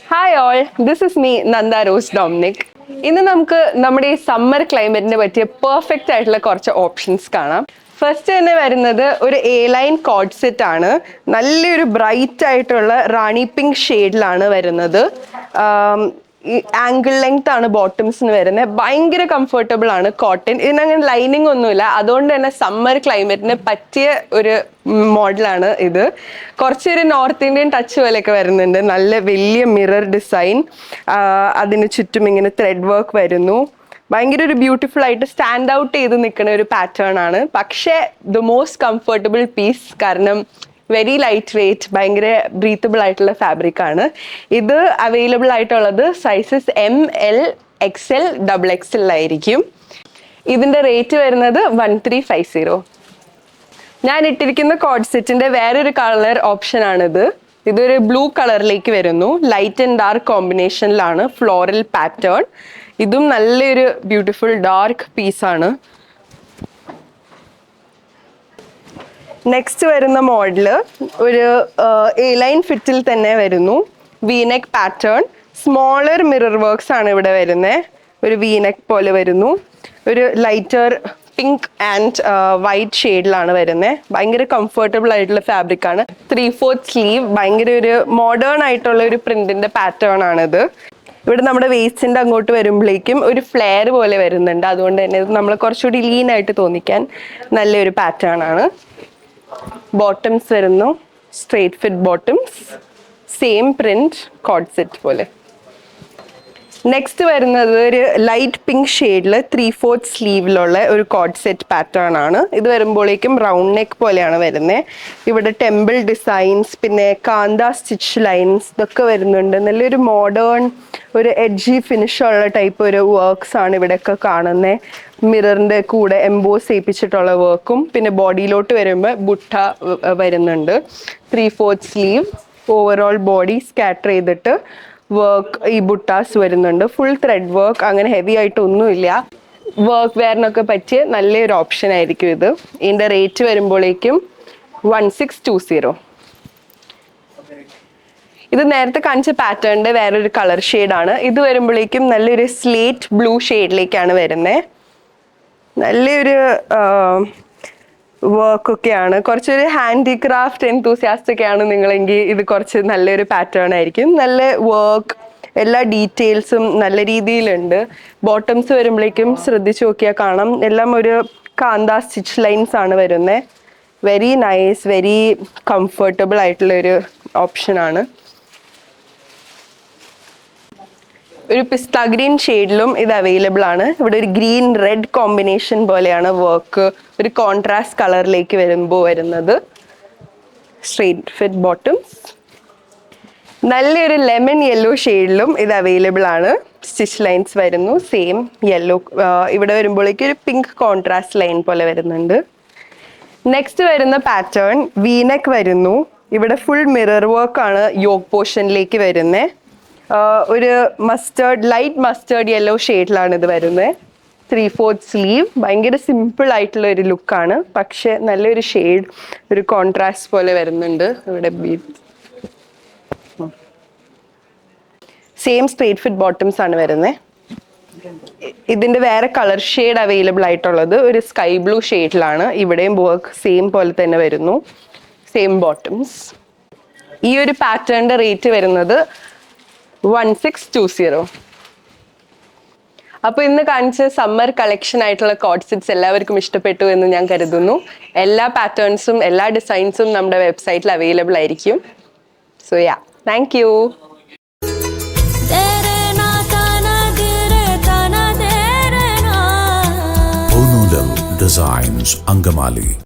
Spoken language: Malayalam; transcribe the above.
Hi all, this is me Nanda Rose Dominic. ഇന്ന് നമുക്ക് നമ്മുടെ ഈ സമ്മർ ക്ലൈമറ്റിന് പറ്റിയ പെർഫെക്റ്റ് ആയിട്ടുള്ള കുറച്ച് ഓപ്ഷൻസ് കാണാം. ഫസ്റ്റ് തന്നെ വരുന്നത് ഒരു എ ലൈൻ കോഡ് സെറ്റ് ആണ്. നല്ലൊരു ബ്രൈറ്റ് ആയിട്ടുള്ള റാണി പിങ്ക് ഷെയ്ഡിലാണ് വരുന്നത്. ഈ ആംഗിൾ ലെങ്ത് ആണ് ബോട്ടംസിന് വരുന്നത്. ഭയങ്കര കംഫർട്ടബിൾ ആണ് കോട്ടൺ. ഇതിനങ്ങനെ ലൈനിങ് ഒന്നുമില്ല, അതുകൊണ്ട് തന്നെ സമ്മർ ക്ലൈമറ്റിന് പറ്റിയ ഒരു മോഡലാണ് ഇത്. കുറച്ചൊരു നോർത്ത് ഇന്ത്യൻ ടച്ച് പോലെയൊക്കെ വരുന്നുണ്ട്. നല്ല വലിയ മിറർ ഡിസൈൻ, അതിന് ചുറ്റും ഇങ്ങനെ ത്രെഡ് വർക്ക് വരുന്നു. ഭയങ്കര ഒരു ബ്യൂട്ടിഫുൾ ആയിട്ട് സ്റ്റാൻഡ് ഔട്ട് ചെയ്ത് നിൽക്കുന്ന ഒരു പാറ്റേൺ ആണ്. പക്ഷേ ദ മോസ്റ്റ് കംഫർട്ടബിൾ പീസ്, കാരണം വെരി ലൈറ്റ് വെയ്റ്റ്, ഭയങ്കര ബ്രീത്തബിൾ ആയിട്ടുള്ള ഫാബ്രിക് ആണ്. ഇത് അവൈലബിൾ ആയിട്ടുള്ളത് സൈസസ് ML XL XXL ആയിരിക്കും. ഇതിൻ്റെ റേറ്റ് വരുന്നത് 1350. ഞാൻ ഇട്ടിരിക്കുന്ന കോഡ് സെറ്റിൻ്റെ വേറൊരു കളർ ഓപ്ഷൻ ആണിത്. ഇതൊരു ബ്ലൂ കളറിലേക്ക് വരുന്നു. ലൈറ്റ് ആൻഡ് ഡാർക്ക് കോമ്പിനേഷനിലാണ്, ഫ്ലോറൽ പാറ്റേൺ. ഇതും നല്ലൊരു ബ്യൂട്ടിഫുൾ ഡാർക്ക് പീസാണ്. നെക്സ്റ്റ് വരുന്ന മോഡല് ഒരു എ ലൈൻ ഫിറ്റിൽ തന്നെ വരുന്നു. V neck pattern, smaller mirror works ആണ് ഇവിടെ വരുന്നത്. ഒരു വീനെക്ക് പോലെ വരുന്നു. ഒരു ലൈറ്റർ പിങ്ക് ആൻഡ് വൈറ്റ് ഷെയ്ഡിലാണ് വരുന്നത്. ഭയങ്കര കംഫർട്ടബിൾ ആയിട്ടുള്ള ഫാബ്രിക് ആണ്. 3/4 സ്ലീവ്, ഭയങ്കര ഒരു മോഡേൺ ആയിട്ടുള്ള ഒരു പ്രിന്റിന്റെ പാറ്റേൺ ആണിത്. ഇവിടെ നമ്മുടെ വേസ്റ്റിന്റെ അങ്ങോട്ട് വരുമ്പോഴേക്കും ഒരു ഫ്ലെയർ പോലെ വരുന്നുണ്ട്. അതുകൊണ്ട് തന്നെ ഇത് നമ്മൾ കുറച്ചുകൂടി ലീൻ ആയിട്ട് തോന്നിക്കാൻ നല്ലൊരു പാറ്റേൺ ആണ്. ബോട്ടംസ് വരുന്നു straight fit bottoms, same print code set പോലെ. നെക്സ്റ്റ് വരുന്നത് ഒരു ലൈറ്റ് പിങ്ക് ഷെയ്ഡിൽ 3/4 സ്ലീവിലുള്ള ഒരു കോഡ് സെറ്റ് പാറ്റേൺ ആണ്. ഇത് വരുമ്പോഴേക്കും റൗണ്ട് നെക്ക് പോലെയാണ് വരുന്നത്. ഇവിടെ ടെമ്പിൾ ഡിസൈൻസ്, പിന്നെ കാന്ത സ്റ്റിച്ച് ലൈൻസ് ഇതൊക്കെ വരുന്നുണ്ട്. നല്ലൊരു മോഡേൺ, ഒരു എഡ്ജി ഫിനിഷുള്ള ടൈപ്പ് ഒരു വർക്ക്സ് ആണ് ഇവിടെയൊക്കെ കാണുന്നത്. മിററിൻ്റെ കൂടെ എംബോസ് ചെയ്യിപ്പിച്ചിട്ടുള്ള വർക്കും, പിന്നെ ബോഡിയിലോട്ട് വരുമ്പോൾ ബുട്ട വരുന്നുണ്ട്. 3/4 സ്ലീവ്, ഓവറോൾ ബോഡി സ്കാറ്റർ ചെയ്തിട്ട് വർക്ക്, ഈ ബുട്ടാസ് വരുന്നുണ്ട്. ഫുൾ ത്രെഡ് വർക്ക്, അങ്ങനെ ഹെവി ആയിട്ടൊന്നുമില്ല. വർക്ക് വെയറിനൊക്കെ പറ്റിയ നല്ലൊരു ഓപ്ഷൻ ആയിരിക്കും ഇത്. ഇതിൻ്റെ റേറ്റ് വരുമ്പോഴേക്കും 1620. ഇത് നേരത്തെ കാണിച്ച പാറ്റേണിൻ്റെ വേറൊരു കളർ ഷെയ്ഡാണ്. ഇത് വരുമ്പോഴേക്കും നല്ലൊരു സ്ലേറ്റ് ബ്ലൂ ഷെയ്ഡിലേക്കാണ് വരുന്നത്. നല്ലൊരു വർക്കൊക്കെയാണ്. കുറച്ചൊരു ഹാൻഡിക്രാഫ്റ്റ് എൻതൂസിയാസ്റ്റ് ഒക്കെയാണ് നിങ്ങളെങ്കിൽ ഇത് കുറച്ച് നല്ലൊരു പാറ്റേൺ ആയിരിക്കും. നല്ല വർക്ക്, എല്ലാ ഡീറ്റെയിൽസും നല്ല രീതിയിലുണ്ട്. ബോട്ടംസ് വരുമ്പോഴേക്കും ശ്രദ്ധിച്ച് നോക്കിയാൽ കാണാം, എല്ലാം ഒരു കാന്ത സ്റ്റിച്ച് ലൈൻസ് ആണ് വരുന്നത്. വെരി നൈസ്, വെരി കംഫർട്ടബിൾ ആയിട്ടുള്ളൊരു ഓപ്ഷനാണ്. ഒരു പിസ്ത ഗ്രീൻ ഷെയ്ഡിലും ഇത് അവൈലബിൾ ആണ്. ഇവിടെ ഒരു ഗ്രീൻ റെഡ് കോമ്പിനേഷൻ പോലെയാണ് വർക്ക്, ഒരു കോൺട്രാസ്റ്റ് കളറിലേക്ക് വരുന്നത്. സ്ട്രെയിറ്റ് ഫിറ്റ് ബോട്ടംസ്, നല്ലൊരു ലെമൺ യെല്ലോ ഷെയ്ഡിലും ഇത് അവൈലബിൾ ആണ്. സ്റ്റിച്ച് ലൈൻസ് വരുന്നു, സെയിം യെല്ലോ. ഇവിടെ വരുമ്പോഴേക്കും ഒരു പിങ്ക് കോൺട്രാസ്റ്റ് ലൈൻ പോലെ വരുന്നുണ്ട്. നെക്സ്റ്റ് വരുന്ന പാറ്റേൺ വീനെക്ക് വരുന്നു. ഇവിടെ ഫുൾ മിറർ വർക്കാണ് യോക്ക് പോർഷനിലേക്ക് വരുന്നത്. ഒരു മസ്റ്റേർഡ്, ലൈറ്റ് മസ്റ്റേർഡ് യെല്ലോ ഷെയ്ഡിലാണ് ഇത് വരുന്നത്. 3/4 സ്ലീവ്, ഭയങ്കര സിമ്പിൾ ആയിട്ടുള്ള ഒരു ലുക്കാണ്, പക്ഷെ നല്ലൊരു ഷെയ്ഡ്, ഒരു കോൺട്രാസ്റ്റ് പോലെ വരുന്നുണ്ട്. ഇവിടെ സെയിം സ്ട്രേറ്റ് ഫിറ്റ് ബോട്ടംസ് ആണ് വരുന്നത്. ഇതിൻ്റെ വേറെ കളർ ഷെയ്ഡ് അവൈലബിൾ ആയിട്ടുള്ളത് ഒരു സ്കൈ ബ്ലൂ ഷെയ്ഡിലാണ്. ഇവിടെയും വർക്ക് സെയിം പോലെ തന്നെ വരുന്നു, സെയിം ബോട്ടംസ്. ഈ ഒരു പാറ്റേണിൻ്റെ റേറ്റ് വരുന്നത് 1620. അപ്പോൾ ഇന്ന് കാണിച്ച സമ്മർ കളക്ഷൻ ആയിട്ടുള്ള കോഡ് സെറ്റ്സ് എല്ലാവർക്കും ഇഷ്ടപ്പെട്ടു എന്ന് ഞാൻ കരുതുന്നു. എല്ലാ പാറ്റേൺസും എല്ലാ ഡിസൈൻസും നമ്മുടെ വെബ്സൈറ്റിൽ അവൈലബിൾ ആയിരിക്കും. So yeah, thank you. Designs, Angamali.